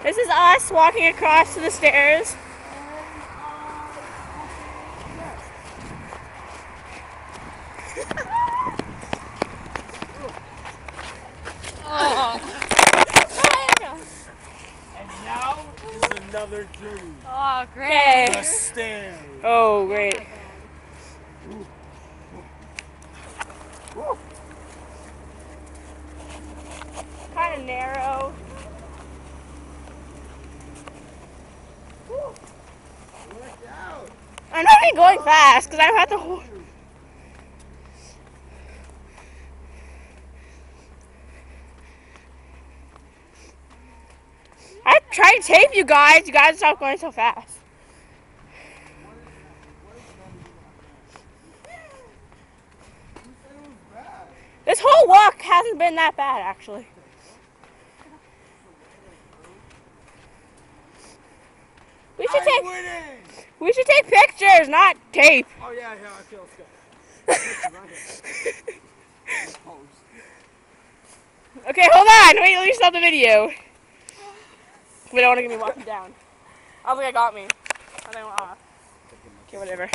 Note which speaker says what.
Speaker 1: This is us walking across to the stairs.
Speaker 2: And now is another journey.
Speaker 3: Oh, great.
Speaker 2: The stairs.
Speaker 1: Oh, great. Kind of narrow. I'm not even going fast because I have to hold. I tried to tape you guys. You guys stop going so fast. This whole walk hasn't been that bad, actually. We should take pictures, not tape.
Speaker 2: Oh yeah, okay, let's go.
Speaker 1: Okay, hold on. Wait, let me stop the video. We don't want to get me walking down. I don't think I got me. I think I went off. Okay, whatever.